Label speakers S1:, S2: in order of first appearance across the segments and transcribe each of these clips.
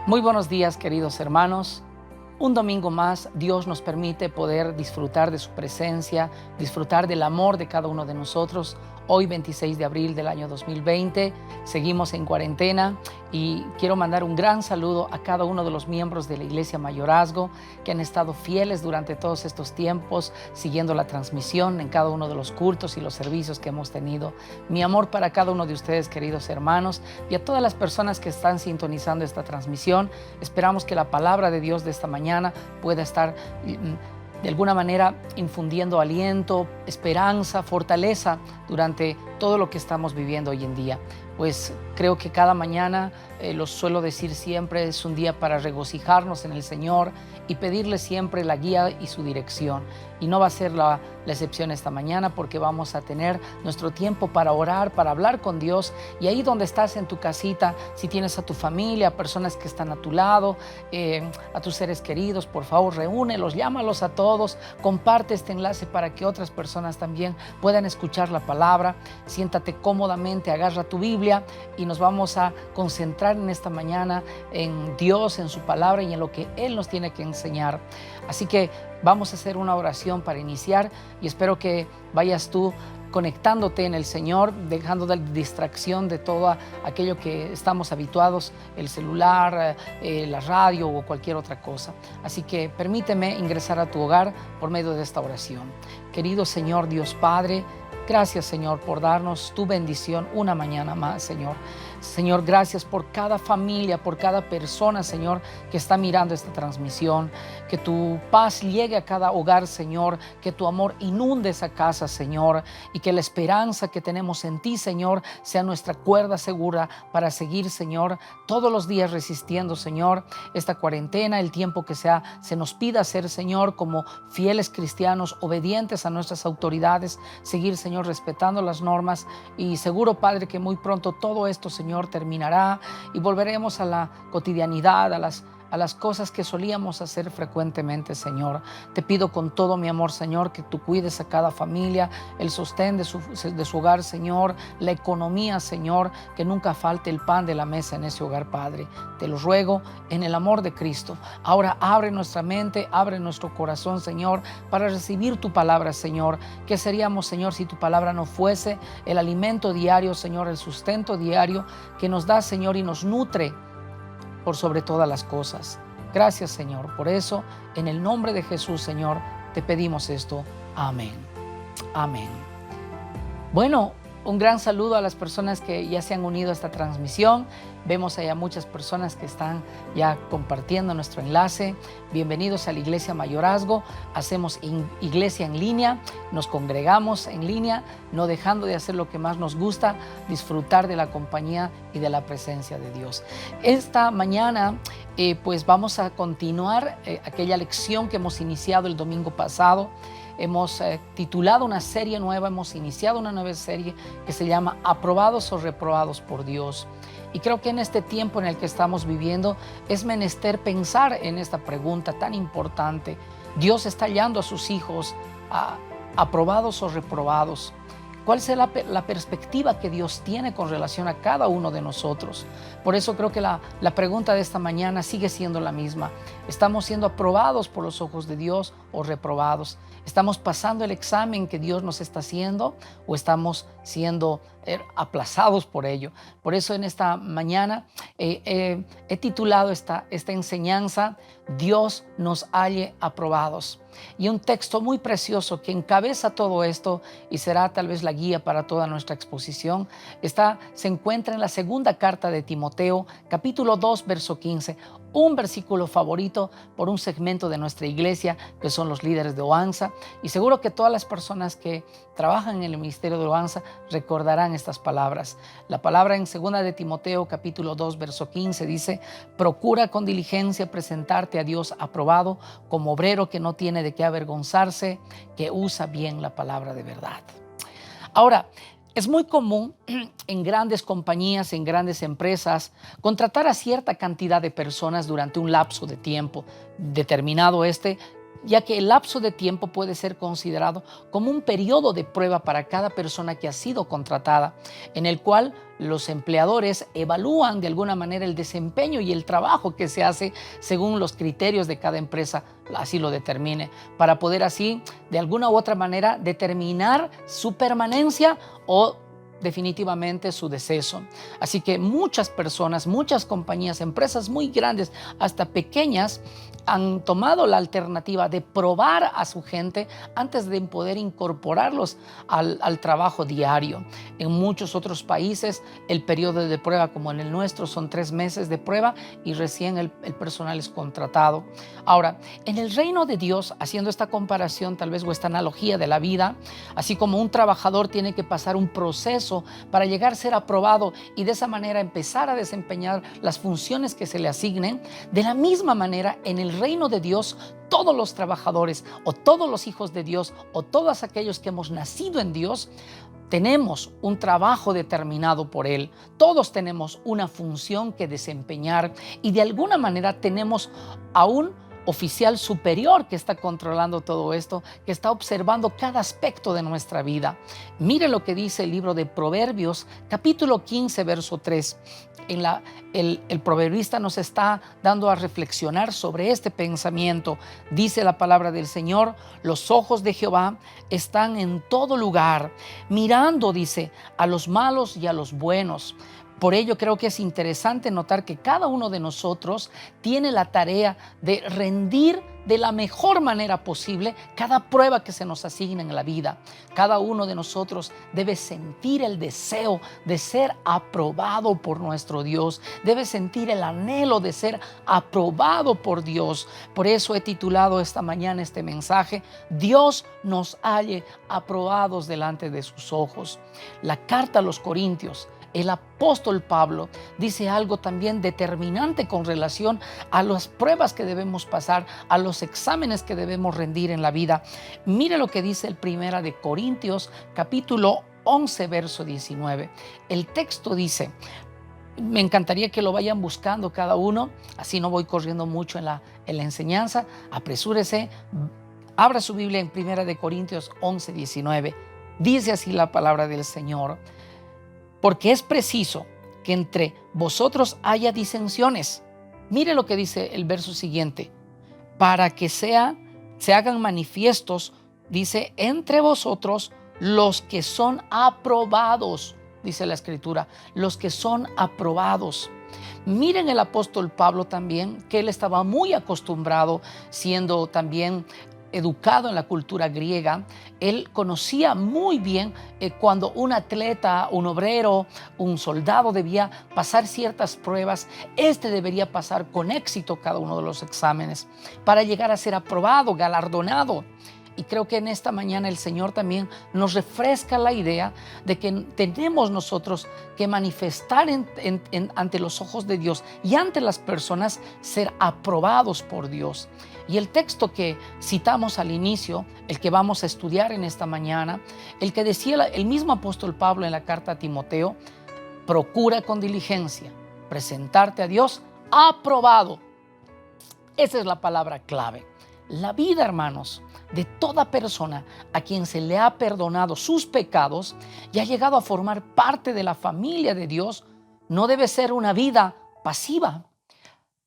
S1: Muy buenos días, queridos hermanos. Un domingo más, Dios nos permite poder disfrutar de su presencia, disfrutar del amor de cada uno de nosotros. Hoy, 26 de abril del año 2020, seguimos en cuarentena y quiero mandar un gran saludo a cada uno de los miembros de la Iglesia Mayorazgo que han estado fieles durante todos estos tiempos, siguiendo la transmisión en cada uno de los cultos y los servicios que hemos tenido. Mi amor para cada uno de ustedes, queridos hermanos, y a todas las personas que están sintonizando esta transmisión. Esperamos que la palabra de Dios de esta mañana pueda estar de alguna manera infundiendo aliento, esperanza, fortaleza durante todo lo que estamos viviendo hoy en día. Pues creo que cada mañana, lo suelo decir siempre, es un día para regocijarnos en el Señor y pedirle siempre la guía y su dirección. Y no va a ser la excepción esta mañana, porque vamos a tener nuestro tiempo para orar, para hablar con Dios. Y ahí donde estás en tu casita, si tienes a tu familia, a personas que están a tu lado, a tus seres queridos, por favor, reúnelos, llámalos a todos, comparte este enlace para que otras personas también puedan escuchar la palabra. Siéntate cómodamente, agarra tu Biblia y nos vamos a concentrar en esta mañana en Dios, en su palabra y en lo que Él nos tiene que enseñar. Así que vamos a hacer una oración para iniciar y espero que vayas tú conectándote en el Señor, dejando de distracción de todo aquello que estamos habituados, el celular, la radio o cualquier otra cosa. Así que permíteme ingresar a tu hogar por medio de esta oración. Querido Señor Dios Padre, gracias, Señor, por darnos tu bendición una mañana más, Señor. Señor, gracias por cada familia, por cada persona, Señor, que está mirando esta transmisión. Que tu paz llegue a cada hogar, Señor. Que tu amor inunde esa casa, Señor. Y que la esperanza que tenemos en ti, Señor, sea nuestra cuerda segura para seguir, Señor, todos los días resistiendo, Señor, esta cuarentena, el tiempo que se nos pida hacer, Señor, como fieles cristianos, obedientes a nuestras autoridades, seguir, Señor, respetando las normas. Y seguro, Padre, que muy pronto todo esto, Señor, terminará y volveremos a la cotidianidad, a las cosas que solíamos hacer frecuentemente, Señor. Te pido con todo mi amor, Señor, que tú cuides a cada familia, el sostén de su hogar, Señor, la economía, Señor, que nunca falte el pan de la mesa en ese hogar, Padre. Te lo ruego en el amor de Cristo. Ahora abre nuestra mente, abre nuestro corazón, Señor, para recibir tu palabra, Señor. ¿Qué seríamos, Señor, si tu palabra no fuese el alimento diario, Señor, el sustento diario que nos da, Señor, y nos nutre por sobre todas las cosas? Gracias, Señor. Por eso, en el nombre de Jesús, Señor, te pedimos esto. Amén. Amén. Bueno, un gran saludo a las personas que ya se han unido a esta transmisión. Vemos allá muchas personas que están ya compartiendo nuestro enlace. Bienvenidos a la Iglesia Mayorazgo. Hacemos iglesia en línea, nos congregamos en línea, no dejando de hacer lo que más nos gusta, disfrutar de la compañía y de la presencia de Dios. Esta mañana pues vamos a continuar aquella lección que hemos iniciado el domingo pasado. Hemos titulado una serie nueva, hemos iniciado una nueva serie que se llama Aprobados o Reprobados por Dios. Y creo que en este tiempo en el que estamos viviendo es menester pensar en esta pregunta tan importante. ¿Dios está hallando a sus hijos aprobados o reprobados? ¿Cuál será la perspectiva que Dios tiene con relación a cada uno de nosotros? Por eso creo que la pregunta de esta mañana sigue siendo la misma. ¿Estamos siendo aprobados por los ojos de Dios o reprobados? ¿Estamos pasando el examen que Dios nos está haciendo o estamos siendo aplazados por ello. Por eso en esta mañana he titulado esta enseñanza, Dios nos halle aprobados. Y un texto muy precioso que encabeza todo esto y será tal vez la guía para toda nuestra exposición, se encuentra en la segunda carta de Timoteo, capítulo 2, verso 15. Un versículo favorito por un segmento de nuestra iglesia, que son los líderes de OANSA, y seguro que todas las personas que trabajan en el ministerio de OANSA recordarán estas palabras. La palabra en segunda de Timoteo, capítulo 2, verso 15 dice: procura con diligencia presentarte a Dios aprobado, como obrero que no tiene de qué avergonzarse, que usa bien la palabra de verdad. Ahora, es muy común en grandes compañías, en grandes empresas, contratar a cierta cantidad de personas durante un lapso de tiempo determinado, ya que el lapso de tiempo puede ser considerado como un periodo de prueba para cada persona que ha sido contratada, en el cual los empleadores evalúan de alguna manera el desempeño y el trabajo que se hace según los criterios de cada empresa así lo determine, para poder así de alguna u otra manera determinar su permanencia o definitivamente su deceso. Así que muchas personas, muchas compañías, empresas muy grandes, hasta pequeñas, han tomado la alternativa de probar a su gente antes de poder incorporarlos al trabajo diario. En muchos otros países el periodo de prueba, como en el nuestro, son 3 meses de prueba y recién el personal es contratado. Ahora, en el reino de Dios, haciendo esta comparación tal vez o esta analogía de la vida, así como un trabajador tiene que pasar un proceso para llegar a ser aprobado y de esa manera empezar a desempeñar las funciones que se le asignen, de la misma manera en el reino de Dios todos los trabajadores o todos los hijos de Dios o todos aquellos que hemos nacido en Dios tenemos un trabajo determinado por Él. Todos tenemos una función que desempeñar y de alguna manera tenemos a un oficial superior que está controlando todo esto, que está observando cada aspecto de nuestra vida. Mire lo que dice el libro de Proverbios, capítulo 15, verso 3. El proverbista nos está dando a reflexionar sobre este pensamiento. Dice la palabra del Señor: los ojos de Jehová están en todo lugar, mirando, dice, a los malos y a los buenos. Por ello creo que es interesante notar que cada uno de nosotros tiene la tarea de rendir de la mejor manera posible cada prueba que se nos asigna en la vida. Cada uno de nosotros debe sentir el deseo de ser aprobado por nuestro Dios, debe sentir el anhelo de ser aprobado por Dios. Por eso he titulado esta mañana este mensaje: Dios nos halle aprobados delante de sus ojos. La carta a los Corintios, el apóstol Pablo dice algo también determinante con relación a las pruebas que debemos pasar, a los exámenes que debemos rendir en la vida. Mire lo que dice el Primera de Corintios, capítulo 11, verso 19. El texto dice, me encantaría que lo vayan buscando cada uno, así no voy corriendo mucho en la enseñanza. Apresúrese, abra su Biblia en Primera de Corintios 11, 19. Dice así la palabra del Señor: porque es preciso que entre vosotros haya disensiones. Mire lo que dice el verso siguiente: para que se hagan manifiestos, dice, entre vosotros los que son aprobados, dice la Escritura, los que son aprobados. Miren el apóstol Pablo también, que él estaba muy acostumbrado, siendo también educado en la cultura griega. Él conocía muy bien cuando un atleta, un obrero, un soldado debía pasar ciertas pruebas. Debería pasar con éxito cada uno de los exámenes para llegar a ser aprobado, galardonado. Y creo que en esta mañana el Señor también nos refresca la idea de que tenemos nosotros que manifestar ante los ojos de Dios y ante las personas, ser aprobados por Dios. Y el texto que citamos al inicio, el que vamos a estudiar en esta mañana, el que decía el mismo apóstol Pablo en la carta a Timoteo: procura con diligencia presentarte a Dios aprobado. Esa es la palabra clave. La vida, hermanos, de toda persona a quien se le ha perdonado sus pecados y ha llegado a formar parte de la familia de Dios, no debe ser una vida pasiva,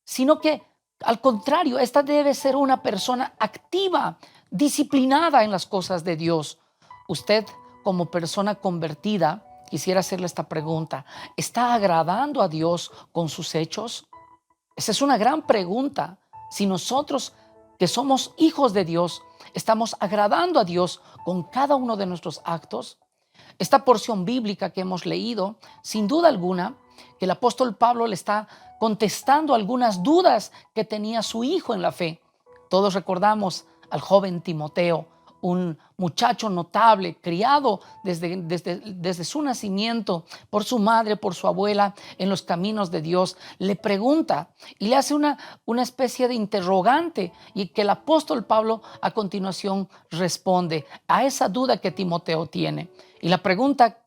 S1: sino que al contrario, esta debe ser una persona activa, disciplinada en las cosas de Dios. Usted, como persona convertida, quisiera hacerle esta pregunta. ¿Está agradando a Dios con sus hechos? Esa es una gran pregunta. Si nosotros, que somos hijos de Dios, estamos agradando a Dios con cada uno de nuestros actos. Esta porción bíblica que hemos leído, sin duda alguna, que el apóstol Pablo le está contestando algunas dudas que tenía su hijo en la fe. Todos recordamos al joven Timoteo, un muchacho notable, criado desde su nacimiento por su madre, por su abuela, en los caminos de Dios. Le pregunta y le hace una especie de interrogante, y que el apóstol Pablo a continuación responde a esa duda que Timoteo tiene. Y la pregunta,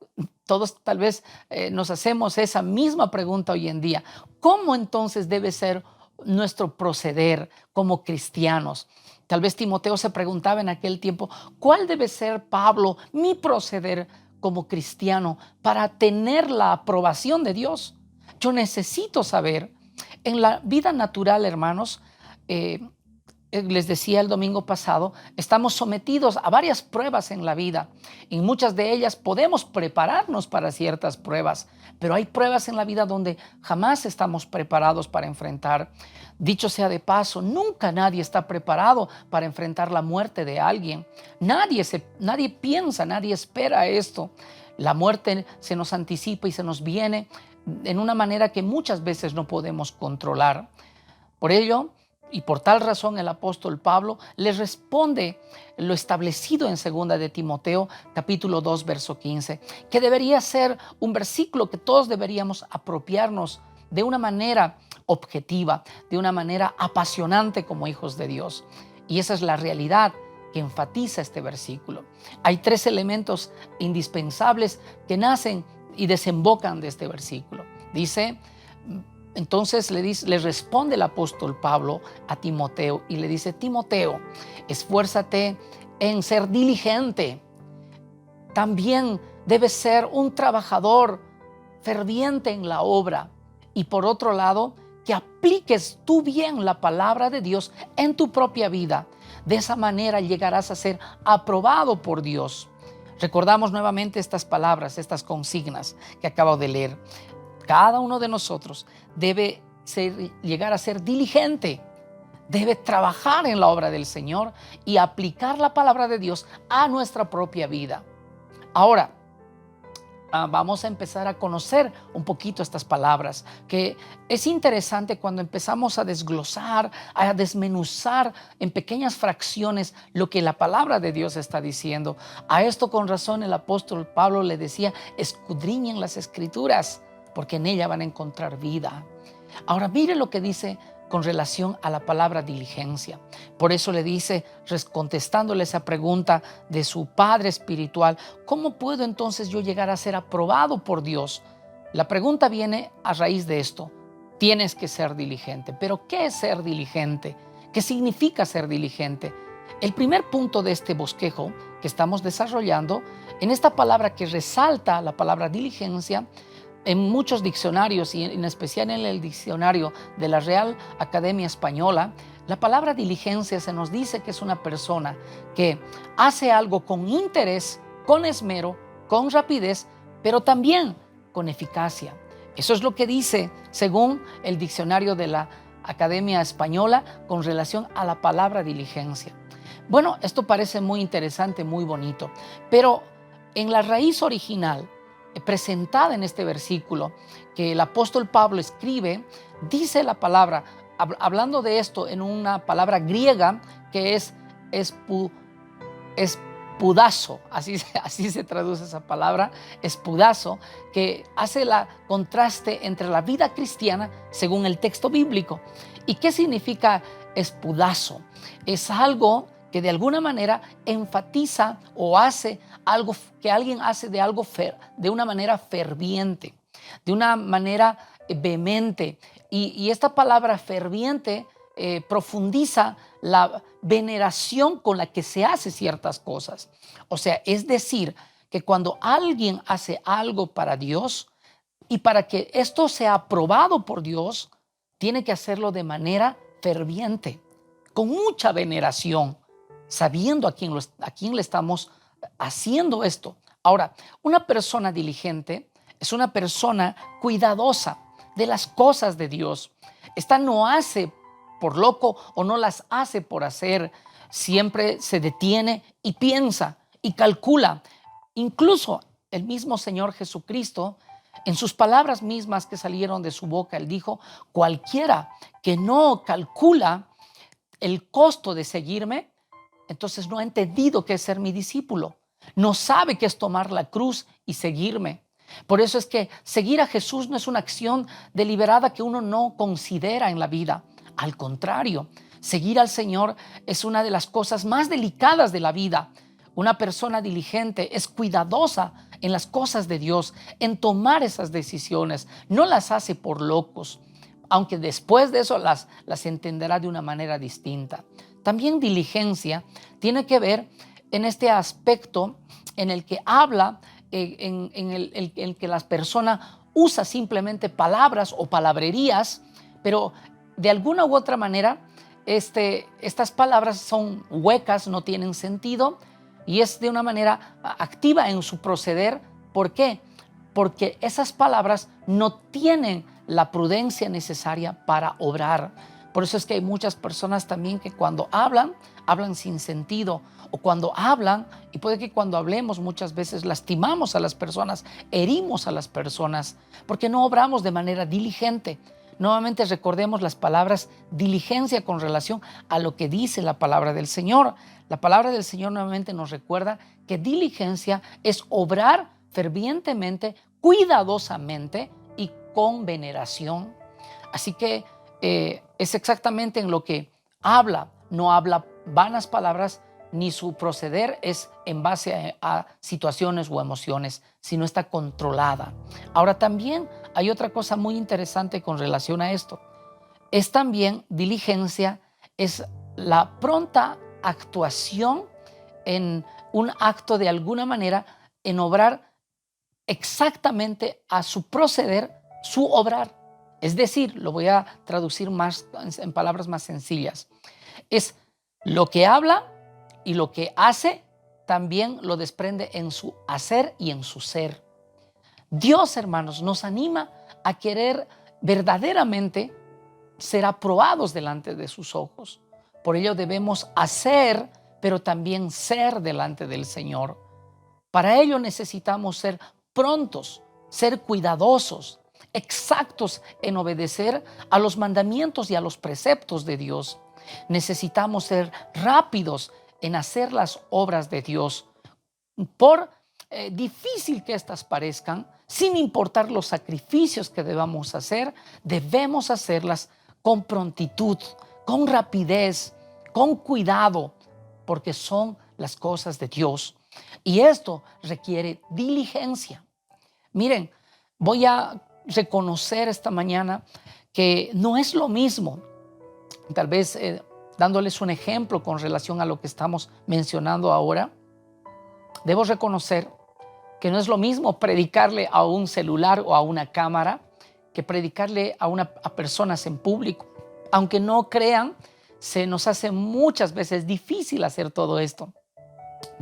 S1: todos tal vez nos hacemos esa misma pregunta hoy en día: ¿cómo entonces debe ser nuestro proceder como cristianos? Tal vez Timoteo se preguntaba en aquel tiempo: ¿cuál debe ser, Pablo, mi proceder como cristiano para tener la aprobación de Dios? Yo necesito saber. En la vida natural, hermanos, les decía el domingo pasado, estamos sometidos a varias pruebas en la vida. En muchas de ellas podemos prepararnos para ciertas pruebas, pero hay pruebas en la vida donde jamás estamos preparados para enfrentar. Dicho sea de paso, nunca nadie está preparado para enfrentar la muerte de alguien. Nadie piensa, nadie espera esto. La muerte se nos anticipa y se nos viene en una manera que muchas veces no podemos controlar. Por ello, y por tal razón, el apóstol Pablo les responde lo establecido en 2 de Timoteo, capítulo 2, verso 15, que debería ser un versículo que todos deberíamos apropiarnos de una manera objetiva, de una manera apasionante como hijos de Dios. Y esa es la realidad que enfatiza este versículo. Hay 3 elementos indispensables que nacen y desembocan de este versículo. Dice... Entonces le responde el apóstol Pablo a Timoteo y le dice: Timoteo, esfuérzate en ser diligente. También debes ser un trabajador ferviente en la obra. Y por otro lado, que apliques tú bien la palabra de Dios en tu propia vida. De esa manera llegarás a ser aprobado por Dios. Recordamos nuevamente estas palabras, estas consignas que acabo de leer. Cada uno de nosotros debe llegar a ser diligente, debe trabajar en la obra del Señor y aplicar la palabra de Dios a nuestra propia vida. Ahora, vamos a empezar a conocer un poquito estas palabras, que es interesante cuando empezamos a desglosar, a desmenuzar en pequeñas fracciones lo que la palabra de Dios está diciendo. A esto con razón el apóstol Pablo le decía: escudriñen las Escrituras, porque en ella van a encontrar vida. Ahora mire lo que dice con relación a la palabra diligencia. Por eso le dice, contestándole esa pregunta de su padre espiritual: ¿cómo puedo entonces yo llegar a ser aprobado por Dios? La pregunta viene a raíz de esto. Tienes que ser diligente. ¿Pero qué es ser diligente? ¿Qué significa ser diligente? El primer punto de este bosquejo que estamos desarrollando, en esta palabra que resalta la palabra diligencia, en muchos diccionarios y en especial en el diccionario de la Real Academia Española, la palabra diligencia se nos dice que es una persona que hace algo con interés, con esmero, con rapidez, pero también con eficacia. Eso es lo que dice según el diccionario de la Academia Española con relación a la palabra diligencia. Bueno, esto parece muy interesante, muy bonito, pero en la raíz original presentada en este versículo que el apóstol Pablo escribe, dice la palabra, hablando de esto en una palabra griega que es espudazo, así se traduce esa palabra, espudazo, que hace el contraste entre la vida cristiana según el texto bíblico. ¿Y qué significa espudazo? Es algo que de alguna manera enfatiza o hace algo que alguien hace de una manera ferviente, de una manera vehemente. Y esta palabra ferviente profundiza la veneración con la que se hace ciertas cosas. O sea, es decir, que cuando alguien hace algo para Dios y para que esto sea aprobado por Dios, tiene que hacerlo de manera ferviente, con mucha veneración, sabiendo a quién le estamos haciendo esto, Ahora, una persona diligente es una persona cuidadosa de las cosas de Dios. Esta no hace por loco o no las hace por hacer. Siempre se detiene y piensa y calcula. Incluso el mismo Señor Jesucristo, en sus palabras mismas que salieron de su boca, Él dijo: cualquiera que no calcula el costo de seguirme, entonces no ha entendido qué es ser mi discípulo. No sabe qué es tomar la cruz y seguirme. Por eso es que seguir a Jesús no es una acción deliberada que uno no considera en la vida. Al contrario, seguir al Señor es una de las cosas más delicadas de la vida. Una persona diligente es cuidadosa en las cosas de Dios, en tomar esas decisiones. No las hace por locos, aunque después de eso las entenderá de una manera distinta. También diligencia tiene que ver en este aspecto en el que habla, en el que las personas usa simplemente palabras o palabrerías, pero de alguna u otra manera estas palabras son huecas, no tienen sentido, y es de una manera activa en su proceder. ¿Por qué? Porque esas palabras no tienen la prudencia necesaria para obrar. Por eso es que hay muchas personas también que cuando hablan sin sentido, o cuando hablan, y puede que cuando hablemos muchas veces lastimamos a las personas, herimos a las personas, porque no obramos de manera diligente. Nuevamente recordemos las palabras diligencia con relación a lo que dice la palabra del Señor. La palabra del Señor nuevamente nos recuerda que diligencia es obrar fervientemente, cuidadosamente y con veneración. Así que es exactamente en lo que habla. No habla vanas palabras, ni su proceder es en base a situaciones o emociones, sino está controlada. Ahora también hay otra cosa muy interesante con relación a esto. Es también diligencia, es la pronta actuación en un acto de alguna manera, en obrar exactamente a su proceder, su obrar. Es decir, lo voy a traducir más en palabras más sencillas. Es lo que habla y lo que hace, también lo desprende en su hacer y en su ser. Dios, hermanos, nos anima a querer verdaderamente ser aprobados delante de sus ojos. Por ello debemos hacer, pero también ser delante del Señor. Para ello necesitamos ser prontos, ser cuidadosos, exactos en obedecer a los mandamientos y a los preceptos de Dios. Necesitamos ser rápidos en hacer las obras de Dios, por difícil que éstas parezcan, sin importar los sacrificios que debamos hacer, debemos hacerlas con prontitud, con rapidez, con cuidado, porque son las cosas de Dios. Y esto requiere diligencia. Miren, voy a reconocer esta mañana que no es lo mismo, tal vez dándoles un ejemplo con relación a lo que estamos mencionando ahora. Debo reconocer que no es lo mismo predicarle a un celular o a una cámara que predicarle a personas en público. Aunque no crean, se nos hace muchas veces difícil hacer todo esto,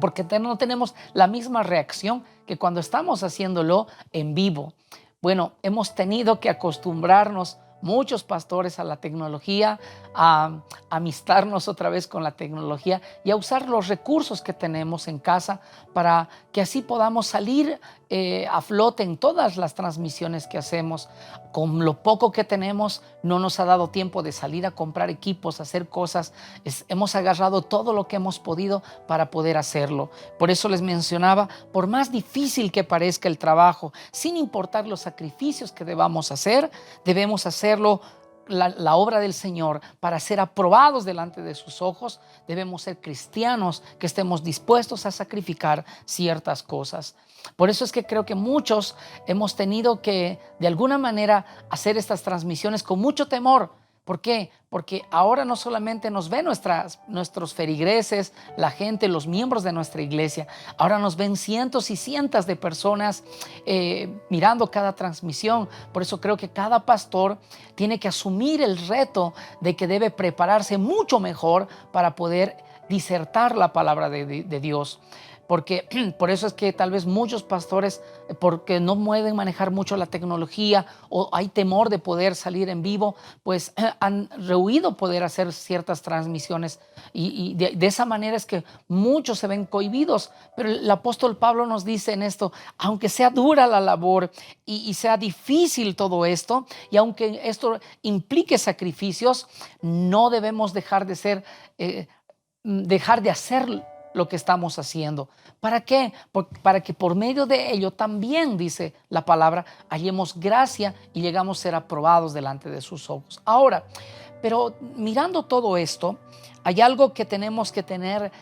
S1: porque no tenemos la misma reacción que cuando estamos haciéndolo en vivo. Bueno, hemos tenido que acostumbrarnos, muchos pastores, a la tecnología, a amistarnos otra vez con la tecnología y a usar los recursos que tenemos en casa para que así podamos salir a flote en todas las transmisiones que hacemos. Con lo poco que tenemos, no nos ha dado tiempo de salir a comprar equipos, hacer cosas. Hemos agarrado todo lo que hemos podido para poder hacerlo. Por eso les mencionaba, por más difícil que parezca el trabajo, sin importar los sacrificios que debamos hacer, debemos hacerlo la obra del Señor para ser aprobados delante de sus ojos. Debemos ser cristianos que estemos dispuestos a sacrificar ciertas cosas. Por eso es que creo que muchos hemos tenido que de alguna manera hacer estas transmisiones con mucho temor. ¿Por qué? Porque ahora no solamente nos ven nuestros feligreses, la gente, los miembros de nuestra iglesia, ahora nos ven cientos y cientos de personas mirando cada transmisión. Por eso creo que cada pastor tiene que asumir el reto de que debe prepararse mucho mejor para poder disertar la palabra de Dios. porque por eso es que tal vez muchos pastores, porque no pueden manejar mucho la tecnología o hay temor de poder salir en vivo, pues han rehuido poder hacer ciertas transmisiones y de esa manera es que muchos se ven cohibidos. Pero el apóstol Pablo nos dice en esto, aunque sea dura la labor y sea difícil todo esto, y aunque esto implique sacrificios, no debemos dejar de hacer lo que estamos haciendo. ¿Para qué? Para que por medio de ello también, dice la palabra, hallemos gracia y llegamos a ser aprobados delante de sus ojos. Ahora, pero mirando todo esto, hay algo que tenemos que tener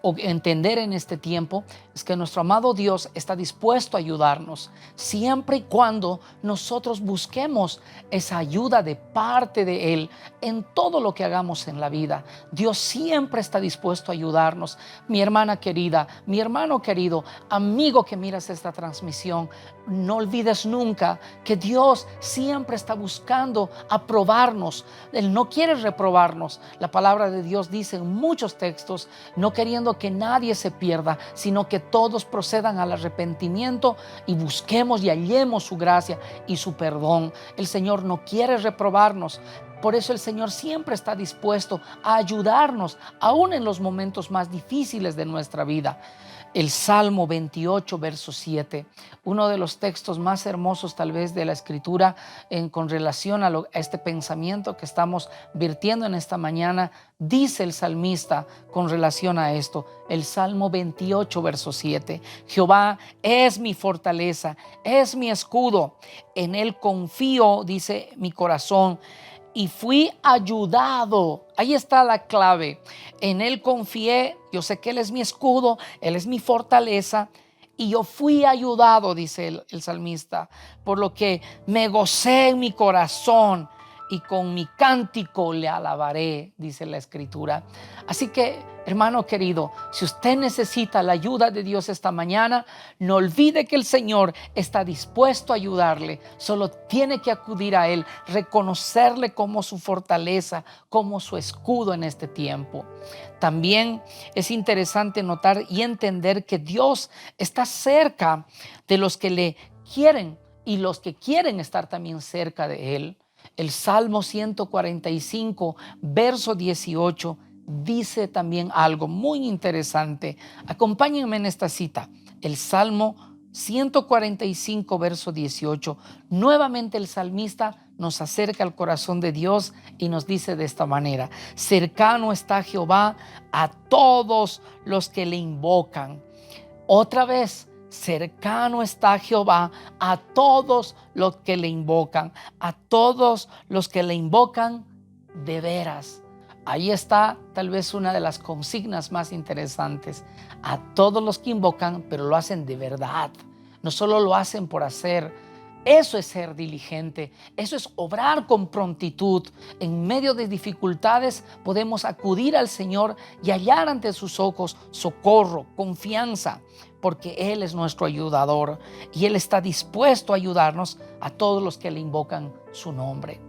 S1: o entender en este tiempo, es que nuestro amado Dios está dispuesto a ayudarnos siempre y cuando nosotros busquemos esa ayuda de parte de Él en todo lo que hagamos en la vida. Dios siempre está dispuesto a ayudarnos. Mi hermana querida, mi hermano querido, amigo que miras esta transmisión, no olvides nunca que Dios siempre está buscando aprobarnos. Él no quiere reprobarnos. La palabra de Dios dice en muchos textos, no queriendo que nadie se pierda, sino que todos procedan al arrepentimiento y busquemos y hallemos su gracia y su perdón. El Señor no quiere reprobarnos. Por eso el Señor siempre está dispuesto a ayudarnos, aún en los momentos más difíciles de nuestra vida. El Salmo 28, verso 7, uno de los textos más hermosos tal vez de la Escritura con relación a este pensamiento que estamos virtiendo en esta mañana, dice el salmista con relación a esto, el Salmo 28, verso 7, Jehová es mi fortaleza, es mi escudo, en él confío, dice mi corazón, y fui ayudado. Ahí está la clave. En Él confié, yo sé que Él es mi escudo, Él es mi fortaleza, y yo fui ayudado, dice el salmista, por lo que me gocé en mi corazón y con mi cántico le alabaré, dice la Escritura. Así que, hermano querido, si usted necesita la ayuda de Dios esta mañana, no olvide que el Señor está dispuesto a ayudarle. Solo tiene que acudir a Él, reconocerle como su fortaleza, como su escudo en este tiempo. También es interesante notar y entender que Dios está cerca de los que le quieren y los que quieren estar también cerca de Él. El Salmo 145, verso 18, dice también algo muy interesante. Acompáñenme en esta cita. El Salmo 145, verso 18. Nuevamente el salmista nos acerca al corazón de Dios y nos dice de esta manera: cercano está Jehová a todos los que le invocan. Otra vez, cercano está Jehová a todos los que le invocan, a todos los que le invocan de veras. Ahí está tal vez una de las consignas más interesantes. A todos los que invocan, pero lo hacen de verdad. No solo lo hacen por hacer. Eso es ser diligente, eso es obrar con prontitud. En medio de dificultades podemos acudir al Señor y hallar ante sus ojos socorro, confianza, porque Él es nuestro ayudador y Él está dispuesto a ayudarnos a todos los que le invocan su nombre.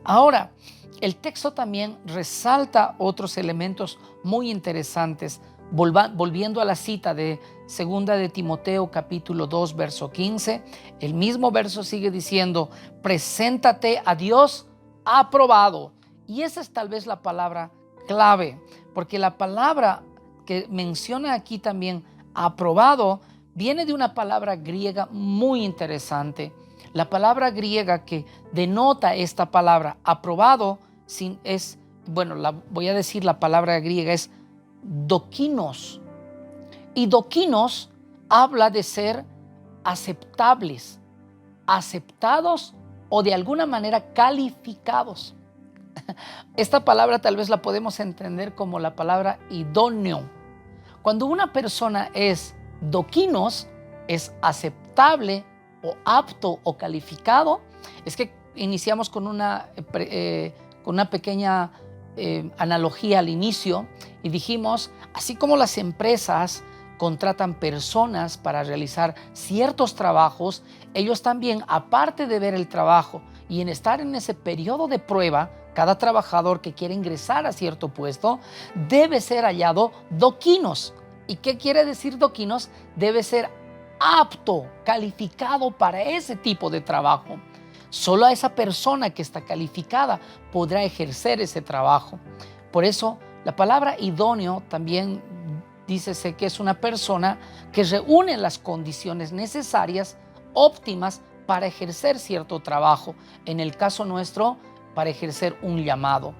S1: Ahora, el texto también resalta otros elementos muy interesantes. Volviendo a la cita de 2 de Timoteo capítulo 2 verso 15, el mismo verso sigue diciendo: preséntate a Dios aprobado. Y esa es tal vez la palabra clave, porque la palabra que menciona aquí también, aprobado, viene de una palabra griega muy interesante. La palabra griega que denota esta palabra aprobado voy a decir la palabra griega es dokinos. Y dokinos habla de ser aceptables, aceptados o de alguna manera calificados. Esta palabra tal vez la podemos entender como la palabra idóneo. Cuando una persona es dokinos, es aceptable o apto o calificado, es que iniciamos con una pequeña analogía al inicio y dijimos, así como las empresas contratan personas para realizar ciertos trabajos, ellos también, aparte de ver el trabajo y en estar en ese periodo de prueba, cada trabajador que quiere ingresar a cierto puesto debe ser hallado dokinos. ¿Y qué quiere decir doquinos? Debe ser apto, calificado para ese tipo de trabajo. Solo a esa persona que está calificada podrá ejercer ese trabajo. Por eso la palabra idóneo también dícese que es una persona que reúne las condiciones necesarias, óptimas, para ejercer cierto trabajo. En el caso nuestro, para ejercer un llamado.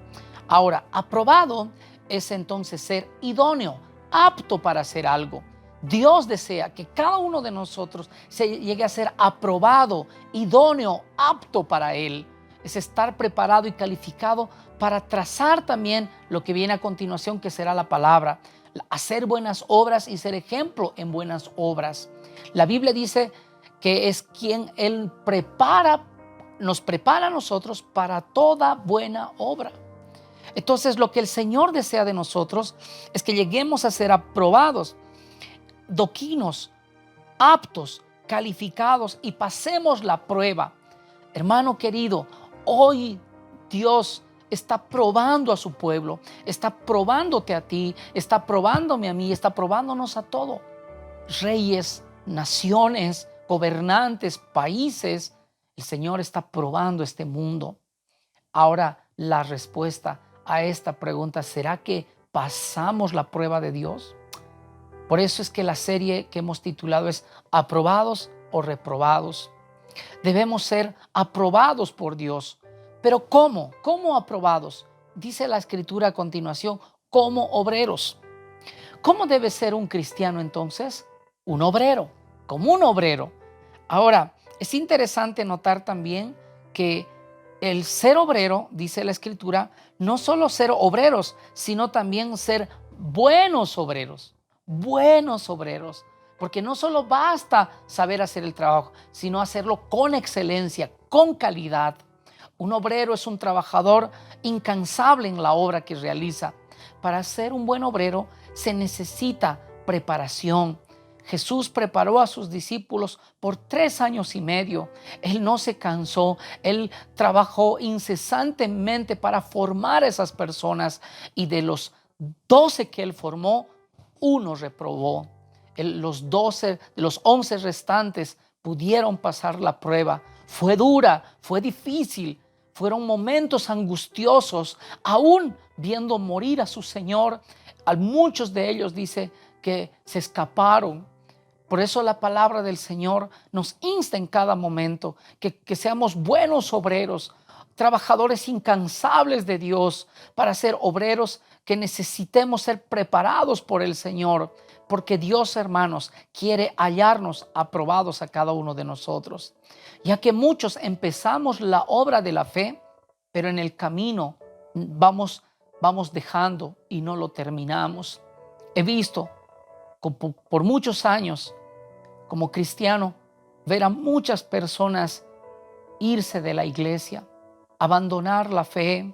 S1: Ahora, aprobado es entonces ser idóneo, apto para hacer algo. Dios desea que cada uno de nosotros se llegue a ser aprobado, idóneo, apto para Él. Es estar preparado y calificado para trazar también lo que viene a continuación, que será la palabra. Hacer buenas obras y ser ejemplo en buenas obras. La Biblia dice que es quien Él nos prepara a nosotros para toda buena obra. Entonces, lo que el Señor desea de nosotros es que lleguemos a ser aprobados, doquinos, aptos, calificados y pasemos la prueba. Hermano querido, hoy Dios está probando a su pueblo, está probándote a ti, está probándome a mí, está probándonos a todos. Reyes, naciones, gobernantes, países, el Señor está probando este mundo. Ahora, la respuesta a esta pregunta, ¿será que pasamos la prueba de Dios? Por eso es que la serie que hemos titulado es ¿Aprobados o reprobados? Debemos ser aprobados por Dios. ¿Pero cómo? ¿Cómo aprobados? Dice la Escritura a continuación, como obreros. ¿Cómo debe ser un cristiano entonces? Un obrero, como un obrero. Ahora, es interesante notar también que el ser obrero, dice la Escritura, no solo ser obreros, sino también ser buenos obreros. Buenos obreros. Porque no solo basta saber hacer el trabajo, sino hacerlo con excelencia, con calidad. Un obrero es un trabajador incansable en la obra que realiza. Para ser un buen obrero se necesita preparación. Jesús preparó a sus discípulos por 3 años y medio. Él no se cansó, Él trabajó incesantemente para formar a esas personas, y de los 12 que Él formó, uno reprobó. Los 11 restantes pudieron pasar la prueba. Fue dura, fue difícil, fueron momentos angustiosos, aún viendo morir a su Señor. A muchos de ellos dice que se escaparon. Por eso la palabra del Señor nos insta en cada momento que seamos buenos obreros, trabajadores incansables de Dios, para ser obreros que necesitemos ser preparados por el Señor, porque Dios, hermanos, quiere hallarnos aprobados a cada uno de nosotros, ya que muchos empezamos la obra de la fe, pero en el camino vamos dejando y no lo terminamos. He visto por muchos años como cristiano ver a muchas personas irse de la iglesia, abandonar la fe,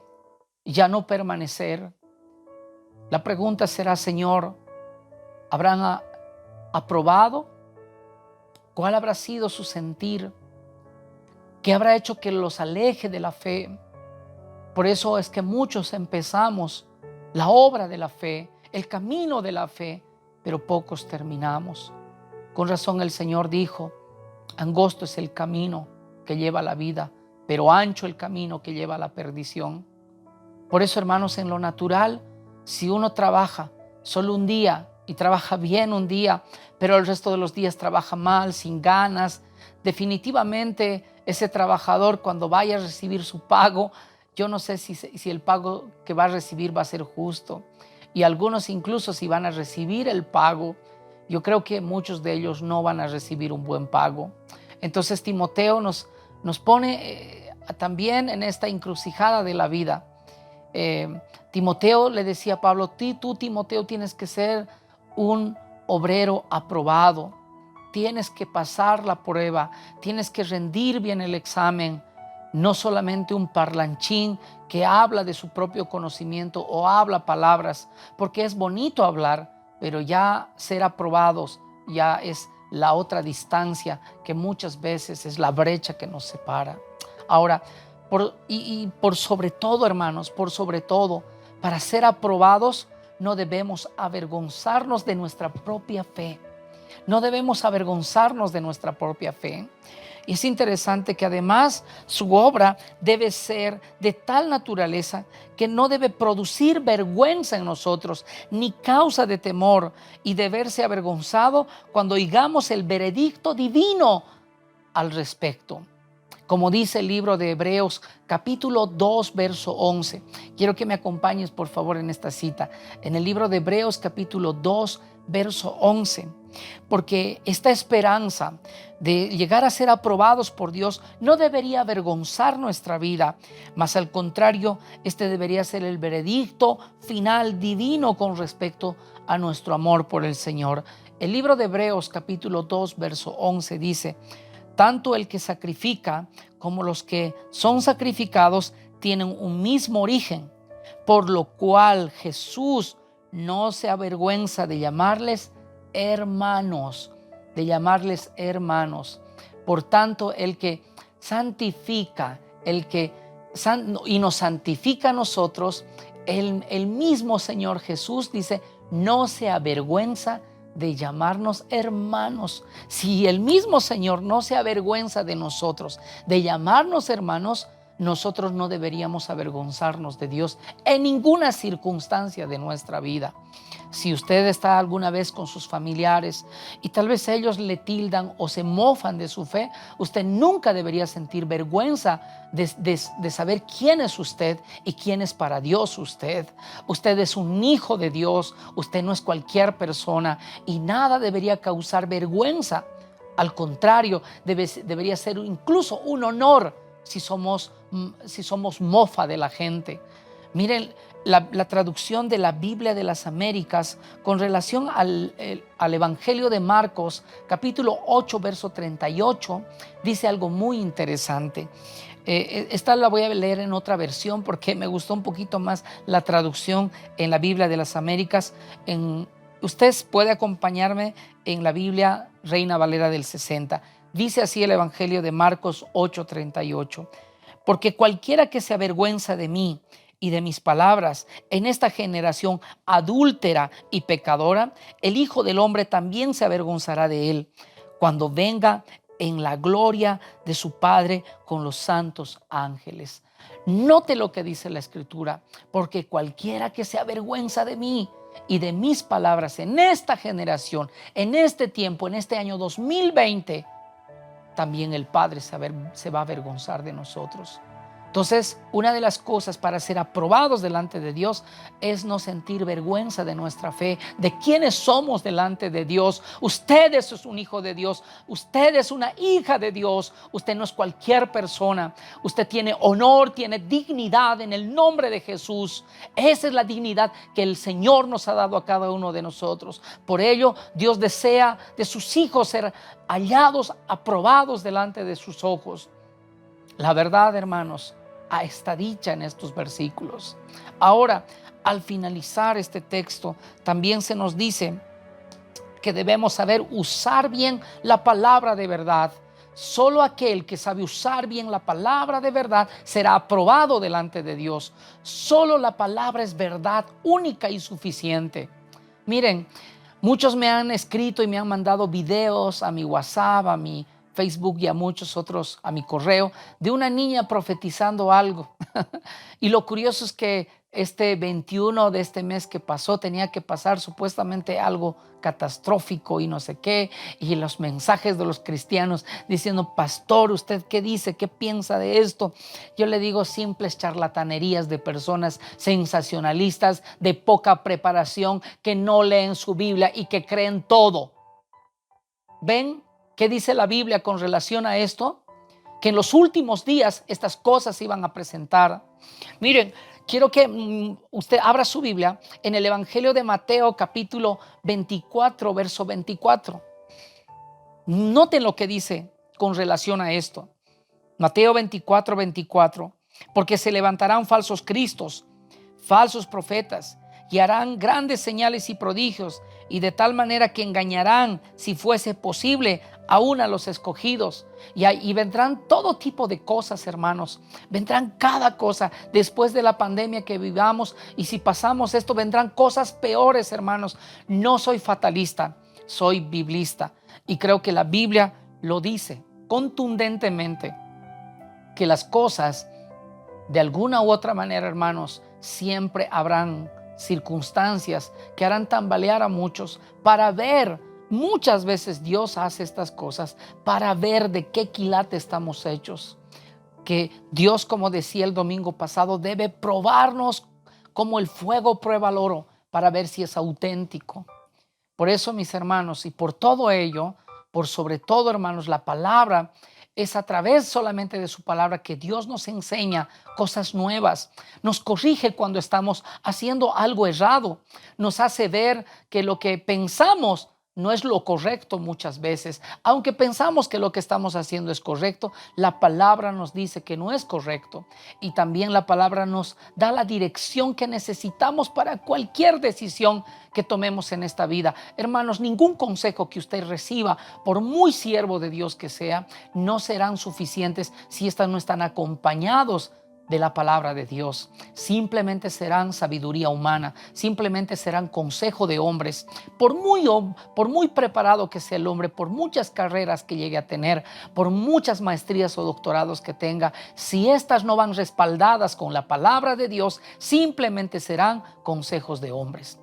S1: ya no permanecer. La pregunta será, Señor, ¿habrán aprobado? ¿Cuál habrá sido su sentir? ¿Qué habrá hecho que los aleje de la fe? Por eso es que muchos empezamos la obra de la fe, el camino de la fe, pero pocos terminamos. Con razón el Señor dijo, angosto es el camino que lleva a la vida, pero ancho el camino que lleva a la perdición. Por eso, hermanos, en lo natural, si uno trabaja solo un día y trabaja bien un día, pero el resto de los días trabaja mal, sin ganas, definitivamente ese trabajador, cuando vaya a recibir su pago, yo no sé si el pago que va a recibir va a ser justo. Y algunos incluso, si van a recibir el pago, yo creo que muchos de ellos no van a recibir un buen pago. Entonces Timoteo nos pone también en esta encrucijada de la vida. Timoteo le decía a Pablo, tú Timoteo tienes que ser un obrero aprobado, tienes que pasar la prueba, tienes que rendir bien el examen, no solamente un parlanchín que habla de su propio conocimiento o habla palabras, porque es bonito hablar, pero ya ser aprobados ya es la otra distancia, que muchas veces es la brecha que nos separa. Ahora, por sobre todo, hermanos, por sobre todo, para ser aprobados, no debemos avergonzarnos de nuestra propia fe. No debemos avergonzarnos de nuestra propia fe. Y es interesante que además su obra debe ser de tal naturaleza que no debe producir vergüenza en nosotros, ni causa de temor y de verse avergonzado cuando oigamos el veredicto divino al respecto. Como dice el libro de Hebreos, capítulo 2, verso 11. Quiero que me acompañes, por favor, en esta cita. En el libro de Hebreos, capítulo 2, verso 11. Porque esta esperanza de llegar a ser aprobados por Dios no debería avergonzar nuestra vida, mas al contrario, este debería ser el veredicto final divino con respecto a nuestro amor por el Señor. El libro de Hebreos, capítulo 2, verso 11 dice: tanto el que sacrifica como los que son sacrificados tienen un mismo origen, por lo cual Jesús no se avergüenza de llamarles hermanos, Por tanto, el que santifica, y nos santifica a nosotros, el mismo Señor Jesús dice, no se avergüenza de llamarnos hermanos. Si el mismo Señor no se avergüenza de nosotros, de llamarnos hermanos, nosotros no deberíamos avergonzarnos de Dios en ninguna circunstancia de nuestra vida. Si usted está alguna vez con sus familiares y tal vez ellos le tildan o se mofan de su fe, usted nunca debería sentir vergüenza de saber quién es usted y quién es para Dios usted. Usted es un hijo de Dios, usted no es cualquier persona y nada debería causar vergüenza. Al contrario, debería ser incluso un honor si somos mofa de la gente. Miren, la traducción de la Biblia de las Américas con relación al Evangelio de Marcos, capítulo 8, verso 38, dice algo muy interesante. Esta la voy a leer en otra versión porque me gustó un poquito más la traducción en la Biblia de las Américas. Usted puede acompañarme en la Biblia Reina Valera del 60. Dice así el Evangelio de Marcos 8, 38. Porque cualquiera que se avergüenza de mí y de mis palabras en esta generación adúltera y pecadora, el Hijo del Hombre también se avergonzará de él cuando venga en la gloria de su Padre con los santos ángeles. Note lo que dice la Escritura, porque cualquiera que se avergüenza de mí y de mis palabras en esta generación, en este tiempo, en este año 2020, también el Padre se va a avergonzar de nosotros. Entonces, una de las cosas para ser aprobados delante de Dios es no sentir vergüenza de nuestra fe, de quiénes somos delante de Dios. Usted es un hijo de Dios, usted es una hija de Dios, usted no es cualquier persona. Usted tiene honor, tiene dignidad en el nombre de Jesús. Esa es la dignidad que el Señor nos ha dado a cada uno de nosotros. Por ello, Dios desea de sus hijos ser hallados, aprobados delante de sus ojos. La verdad, hermanos, está dicha en estos versículos. Ahora, al finalizar este texto, también se nos dice que debemos saber usar bien la palabra de verdad. Solo aquel que sabe usar bien la palabra de verdad será aprobado delante de Dios. Solo la palabra es verdad única y suficiente. Miren, muchos me han escrito y me han mandado videos a mi WhatsApp, a mi Facebook y a muchos otros a mi correo de una niña profetizando algo. Y lo curioso es que este 21 de este mes que pasó tenía que pasar supuestamente algo catastrófico y no sé qué, y los mensajes de los cristianos diciendo, pastor, ¿usted qué dice? ¿Qué piensa de esto? Yo le digo simples charlatanerías de personas sensacionalistas de poca preparación que no leen su Biblia y que creen todo. ¿Ven? ¿Qué dice la Biblia con relación a esto? Que en los últimos días estas cosas se iban a presentar. Miren, quiero que usted abra su Biblia en el Evangelio de Mateo, capítulo 24, verso 24. Noten lo que dice con relación a esto. Mateo 24, 24. Porque se levantarán falsos cristos, falsos profetas, y harán grandes señales y prodigios, y de tal manera que engañarán, si fuese posible, aún a los escogidos. Y vendrán todo tipo de cosas, hermanos. Vendrán cada cosa después de la pandemia que vivamos. Y si pasamos esto, vendrán cosas peores, hermanos. No soy fatalista, soy biblista. Y creo que la Biblia lo dice contundentemente, que las cosas, de alguna u otra manera, hermanos, siempre habrán circunstancias que harán tambalear a muchos para ver. Muchas veces Dios hace estas cosas para ver de qué quilate estamos hechos. Que Dios, como decía el domingo pasado, debe probarnos como el fuego prueba el oro para ver si es auténtico. Por eso, mis hermanos, y por todo ello, por sobre todo, hermanos, la palabra es a través solamente de su palabra que Dios nos enseña cosas nuevas, nos corrige cuando estamos haciendo algo errado, nos hace ver que lo que pensamos no es lo correcto muchas veces. Aunque pensamos que lo que estamos haciendo es correcto, la palabra nos dice que no es correcto. Y también la palabra nos da la dirección que necesitamos para cualquier decisión que tomemos en esta vida. Hermanos, ningún consejo que usted reciba, por muy siervo de Dios que sea, no serán suficientes si estas no están acompañados de la palabra de Dios. Simplemente serán sabiduría humana, simplemente serán consejo de hombres. Por muy preparado que sea el hombre, por muchas carreras que llegue a tener, por muchas maestrías o doctorados que tenga, si estas no van respaldadas con la palabra de Dios, simplemente serán consejos de hombres.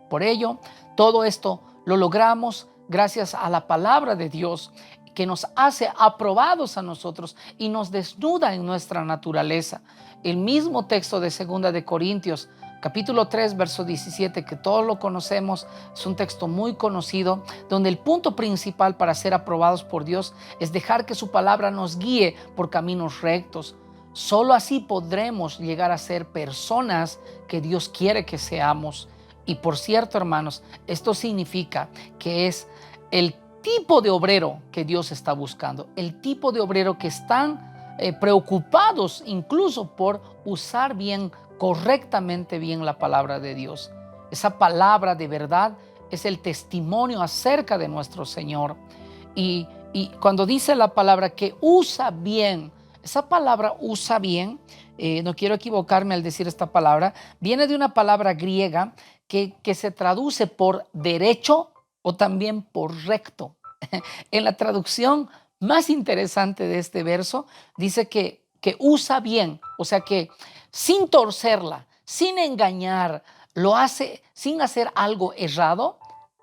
S1: Por ello, todo esto lo logramos gracias a la palabra de Dios, que nos hace aprobados a nosotros y nos desnuda en nuestra naturaleza. El mismo texto de 2 de Corintios, capítulo 3, verso 17, que todos lo conocemos, es un texto muy conocido, donde el punto principal para ser aprobados por Dios es dejar que su palabra nos guíe por caminos rectos. Solo así podremos llegar a ser personas que Dios quiere que seamos. Y por cierto, hermanos, esto significa que es el tipo de obrero que Dios está buscando, el tipo de obrero que están preocupados incluso por usar bien, correctamente bien la palabra de Dios. Esa palabra de verdad es el testimonio acerca de nuestro Señor. Y cuando dice la palabra que usa bien, esa palabra usa bien, no quiero equivocarme al decir esta palabra, viene de una palabra griega que se traduce por derecho o también por recto. En la traducción más interesante de este verso dice que usa bien, o sea que sin torcerla, sin engañar, lo hace sin hacer algo errado,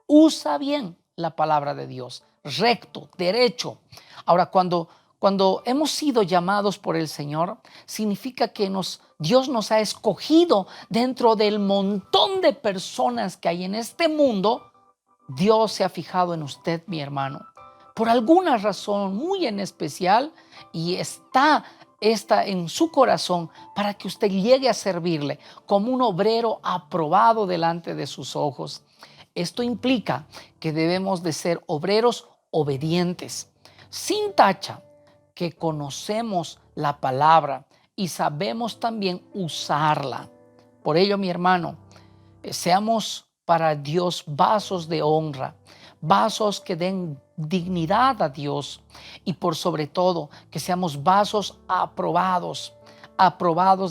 S1: usa bien la palabra de Dios, recto, derecho. Ahora, cuando hemos sido llamados por el Señor, significa que Dios nos ha escogido dentro del montón de personas que hay en este mundo. Dios se ha fijado en usted, mi hermano, por alguna razón muy en especial, y está en su corazón para que usted llegue a servirle como un obrero aprobado delante de sus ojos. Esto implica que debemos de ser obreros obedientes, sin tacha, que conocemos la palabra y sabemos también usarla. Por ello, mi hermano, seamos para Dios vasos de honra, vasos que den dignidad a Dios, y por sobre todo que seamos vasos aprobados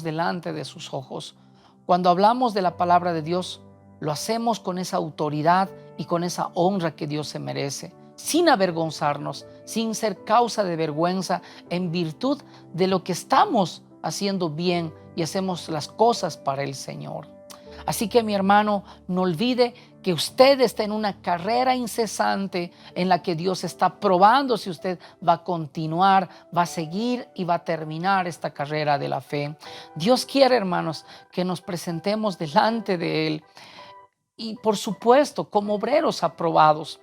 S1: delante de sus ojos. Cuando hablamos de la palabra de Dios, lo hacemos con esa autoridad y con esa honra que Dios se merece, sin avergonzarnos, sin ser causa de vergüenza, en virtud de lo que estamos haciendo bien y hacemos las cosas para el Señor. Así que, mi hermano, no olvide que usted está en una carrera incesante en la que Dios está probando si usted va a continuar, va a seguir y va a terminar esta carrera de la fe. Dios quiere, hermanos, que nos presentemos delante de Él y, por supuesto, como obreros aprobados.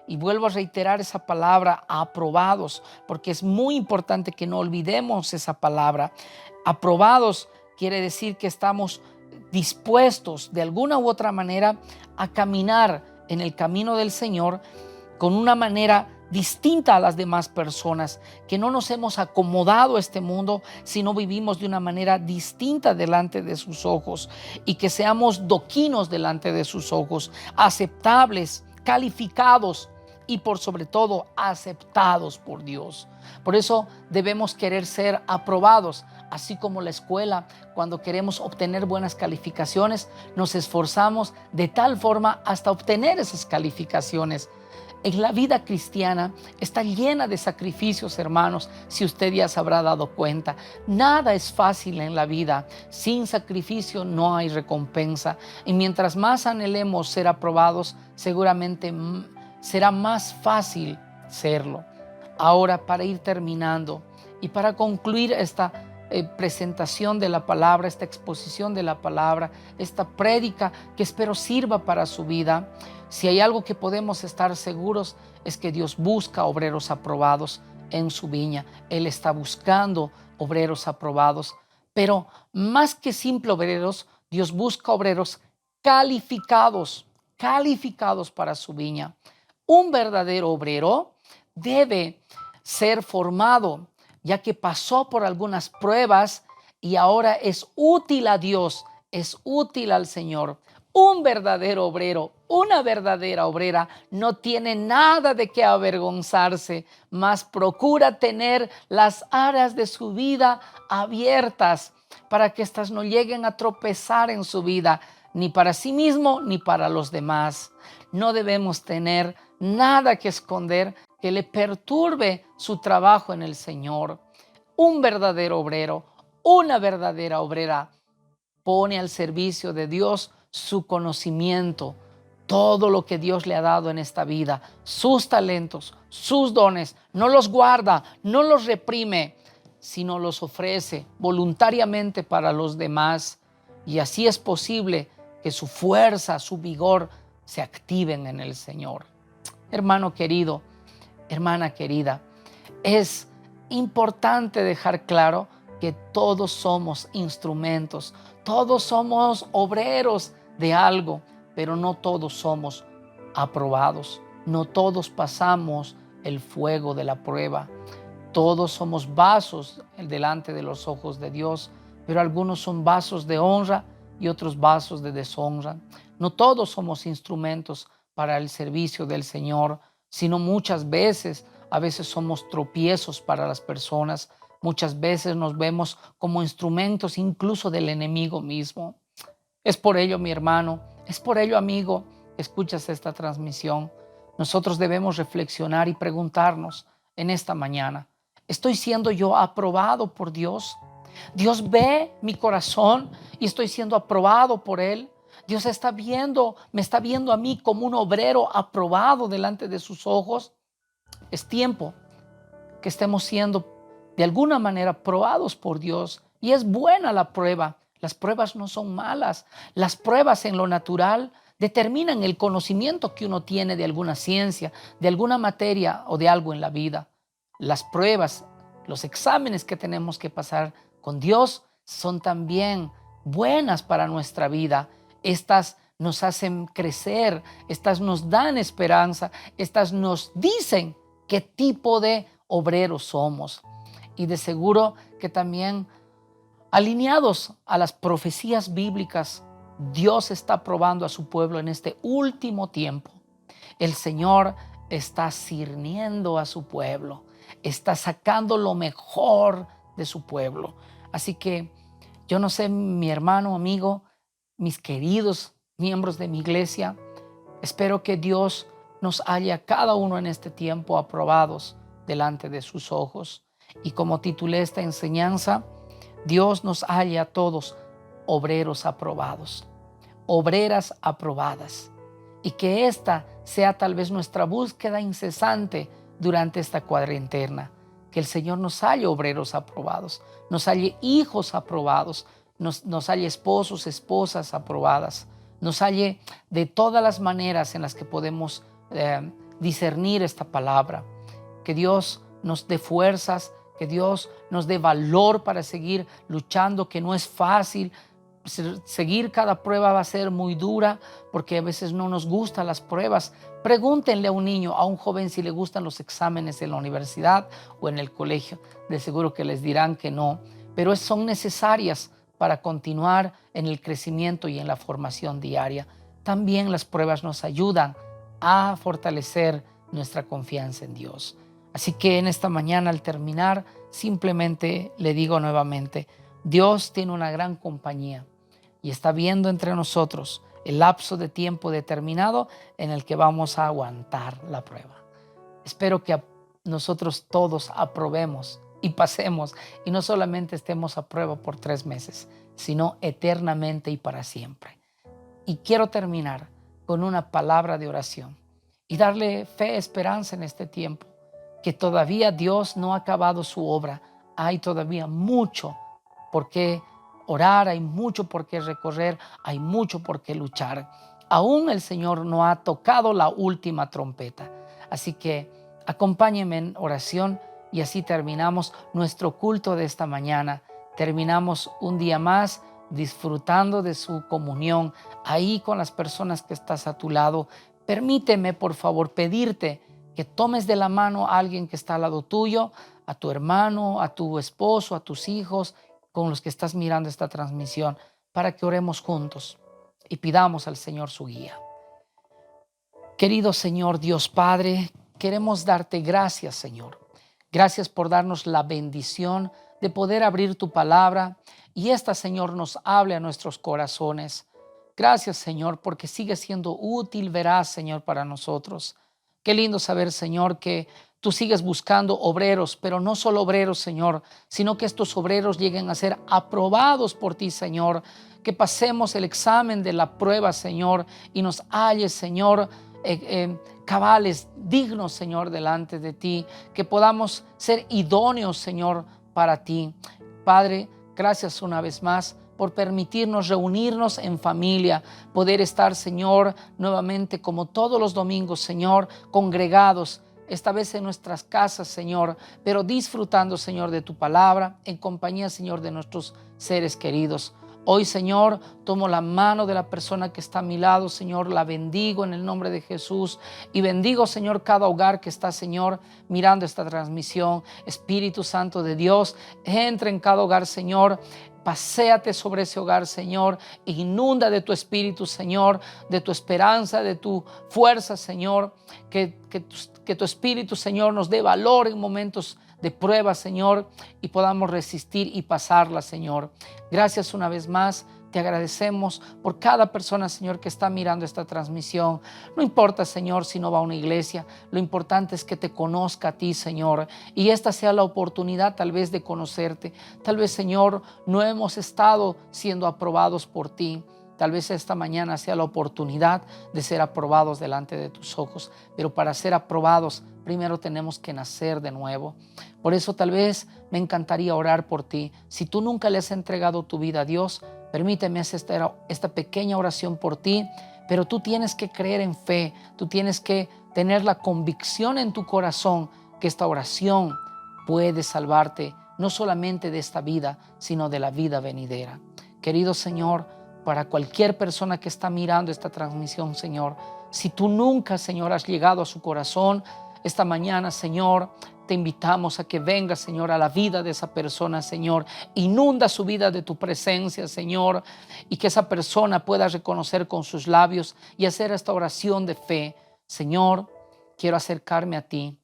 S1: Y vuelvo a reiterar esa palabra, aprobados, porque es muy importante que no olvidemos esa palabra. Aprobados quiere decir que estamos dispuestos de alguna u otra manera a caminar en el camino del Señor con una manera distinta a las demás personas, que no nos hemos acomodado a este mundo, sino vivimos de una manera distinta delante de sus ojos, y que seamos doquinos delante de sus ojos, aceptables, calificados y por sobre todo aceptados por Dios. Por eso debemos querer ser aprobados, así como la escuela, cuando queremos obtener buenas calificaciones, nos esforzamos de tal forma hasta obtener esas calificaciones. En la vida cristiana está llena de sacrificios, hermanos, si usted ya se habrá dado cuenta. Nada es fácil en la vida. Sin sacrificio no hay recompensa. Y mientras más anhelemos ser aprobados, seguramente será más fácil serlo. Ahora, para ir terminando y para concluir esta presentación de la palabra, esta exposición de la palabra, esta prédica que espero sirva para su vida, si hay algo que podemos estar seguros es que Dios busca obreros aprobados en su viña. Él está buscando obreros aprobados, pero más que simple obreros, Dios busca obreros calificados para su viña. Un verdadero obrero debe ser formado, ya que pasó por algunas pruebas y ahora es útil a Dios, es útil al Señor. Un verdadero obrero, una verdadera obrera no tiene nada de qué avergonzarse, mas procura tener las aras de su vida abiertas para que éstas no lleguen a tropezar en su vida, ni para sí mismo ni para los demás. No debemos tener nada que esconder que le perturbe su trabajo en el Señor. Un verdadero obrero, una verdadera obrera pone al servicio de Dios su conocimiento, todo lo que Dios le ha dado en esta vida, sus talentos, sus dones, no los guarda, no los reprime, sino los ofrece voluntariamente para los demás. Y así es posible que su fuerza, su vigor se activen en el Señor. Hermano querido, hermana querida, es importante dejar claro que todos somos instrumentos, todos somos obreros de algo, pero no todos somos aprobados, no todos pasamos el fuego de la prueba. Todos somos vasos delante de los ojos de Dios, pero algunos son vasos de honra y otros vasos de deshonra. No todos somos instrumentos para el servicio del Señor, sino muchas veces, a veces somos tropiezos para las personas. Muchas veces nos vemos como instrumentos incluso del enemigo mismo. Es por ello, mi hermano, es por ello, amigo, que escuchas esta transmisión. Nosotros debemos reflexionar y preguntarnos en esta mañana: ¿estoy siendo yo aprobado por Dios? Dios ve mi corazón y estoy siendo aprobado por Él. Dios me está viendo a mí como un obrero aprobado delante de sus ojos. Es tiempo que estemos siendo de alguna manera probados por Dios, y es buena la prueba. Las pruebas no son malas. Las pruebas en lo natural determinan el conocimiento que uno tiene de alguna ciencia, de alguna materia o de algo en la vida. Las pruebas, los exámenes que tenemos que pasar con Dios son también buenas para nuestra vida. Estas nos hacen crecer, estas nos dan esperanza, estas nos dicen qué tipo de obreros somos. Y de seguro que también, alineados a las profecías bíblicas, Dios está probando a su pueblo en este último tiempo. El Señor está sirviendo a su pueblo, está sacando lo mejor de su pueblo. Así que yo no sé, mi hermano, amigo, mis queridos miembros de mi iglesia, espero que Dios nos haya cada uno en este tiempo aprobados delante de sus ojos. Y como titulé esta enseñanza, Dios nos halle a todos obreros aprobados, obreras aprobadas, y que esta sea tal vez nuestra búsqueda incesante durante esta cuarentena. Que el Señor nos halle obreros aprobados, nos halle hijos aprobados, nos halle esposos, esposas aprobadas, nos halle de todas las maneras en las que podemos discernir esta palabra. Que Dios nos dé fuerzas, que Dios nos dé valor para seguir luchando, que no es fácil, seguir cada prueba va a ser muy dura porque a veces no nos gustan las pruebas. Pregúntenle a un niño, a un joven, si le gustan los exámenes en la universidad o en el colegio. De seguro que les dirán que no, pero son necesarias para continuar en el crecimiento y en la formación diaria. También las pruebas nos ayudan a fortalecer nuestra confianza en Dios. Así que en esta mañana, al terminar, simplemente le digo nuevamente, Dios tiene una gran compañía y está viendo entre nosotros el lapso de tiempo determinado en el que vamos a aguantar la prueba. Espero que nosotros todos aprobemos y pasemos, y no solamente estemos a prueba por 3 meses, sino eternamente y para siempre. Y quiero terminar con una palabra de oración y darle fe, esperanza en este tiempo, que todavía Dios no ha acabado su obra. Hay todavía mucho por qué orar, hay mucho por qué recorrer, hay mucho por qué luchar. Aún el Señor no ha tocado la última trompeta. Así que acompáñenme en oración y así terminamos nuestro culto de esta mañana. Terminamos un día más disfrutando de su comunión ahí con las personas que estás a tu lado. Permíteme, por favor, pedirte que tomes de la mano a alguien que está al lado tuyo, a tu hermano, a tu esposo, a tus hijos, con los que estás mirando esta transmisión, para que oremos juntos y pidamos al Señor su guía. Querido Señor Dios Padre, queremos darte gracias, Señor. Gracias por darnos la bendición de poder abrir tu palabra y esta, Señor, nos hable a nuestros corazones. Gracias, Señor, porque sigue siendo útil, veraz, Señor, para nosotros. Qué lindo saber, Señor, que tú sigues buscando obreros, pero no solo obreros, Señor, sino que estos obreros lleguen a ser aprobados por ti, Señor. Que pasemos el examen de la prueba, Señor, y nos halles, Señor, cabales, dignos, Señor, delante de ti. Que podamos ser idóneos, Señor, para ti. Padre, gracias una vez más por permitirnos reunirnos en familia, poder estar, Señor, nuevamente como todos los domingos, Señor, congregados, esta vez en nuestras casas, Señor, pero disfrutando, Señor, de tu palabra, en compañía, Señor, de nuestros seres queridos. Hoy, Señor, tomo la mano de la persona que está a mi lado, Señor, la bendigo en el nombre de Jesús y bendigo, Señor, cada hogar que está, Señor, mirando esta transmisión. Espíritu Santo de Dios, entra en cada hogar, Señor. Paséate sobre ese hogar, Señor, inunda de tu espíritu, Señor, de tu esperanza, de tu fuerza, Señor, que tu espíritu, Señor, nos dé valor en momentos de prueba, Señor, y podamos resistir y pasarla, Señor. Gracias una vez más. Te agradecemos por cada persona, Señor, que está mirando esta transmisión. No importa, Señor, si no va a una iglesia. Lo importante es que te conozca a ti, Señor. Y esta sea la oportunidad tal vez de conocerte. Tal vez, Señor, no hemos estado siendo aprobados por ti. Tal vez esta mañana sea la oportunidad de ser aprobados delante de tus ojos. Pero para ser aprobados, primero tenemos que nacer de nuevo. Por eso tal vez me encantaría orar por ti. Si tú nunca le has entregado tu vida a Dios, permíteme hacer esta pequeña oración por ti, pero tú tienes que creer en fe, tú tienes que tener la convicción en tu corazón que esta oración puede salvarte, no solamente de esta vida, sino de la vida venidera. Querido Señor, para cualquier persona que está mirando esta transmisión, Señor, si tú nunca, Señor, has llegado a su corazón, esta mañana, Señor, te invitamos a que vengas, Señor, a la vida de esa persona, Señor. Inunda su vida de tu presencia, Señor, y que esa persona pueda reconocer con sus labios y hacer esta oración de fe. Señor, quiero acercarme a ti,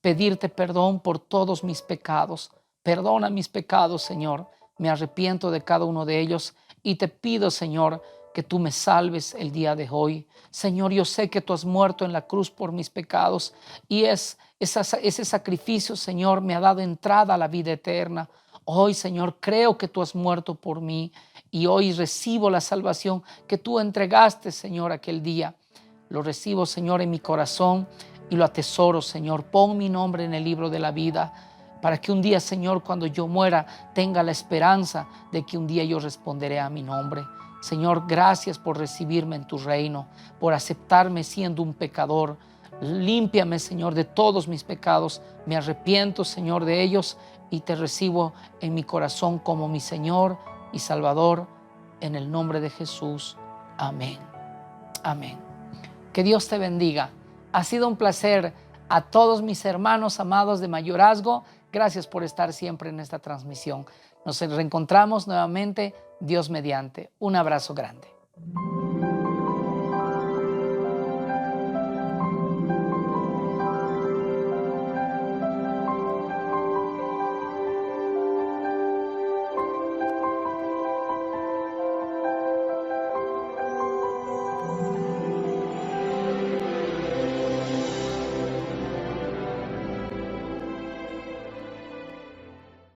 S1: pedirte perdón por todos mis pecados. Perdona mis pecados, Señor. Me arrepiento de cada uno de ellos y te pido, Señor, que tú me salves el día de hoy. Señor, yo sé que tú has muerto en la cruz por mis pecados y ese sacrificio, Señor, me ha dado entrada a la vida eterna. Hoy, Señor, creo que tú has muerto por mí y hoy recibo la salvación que tú entregaste, Señor, aquel día. Lo recibo, Señor, en mi corazón y lo atesoro, Señor. Pon mi nombre en el libro de la vida para que un día, Señor, cuando yo muera, tenga la esperanza de que un día yo responderé a mi nombre. Señor, gracias por recibirme en tu reino, por aceptarme siendo un pecador. Límpiame, Señor, de todos mis pecados. Me arrepiento, Señor, de ellos y te recibo en mi corazón como mi Señor y Salvador. en el nombre de Jesús. Amén. Amén. Que Dios te bendiga. Ha sido un placer. A todos mis hermanos amados de mayorazgo, gracias por estar siempre en esta transmisión. Nos reencontramos nuevamente, Dios mediante. Un abrazo grande.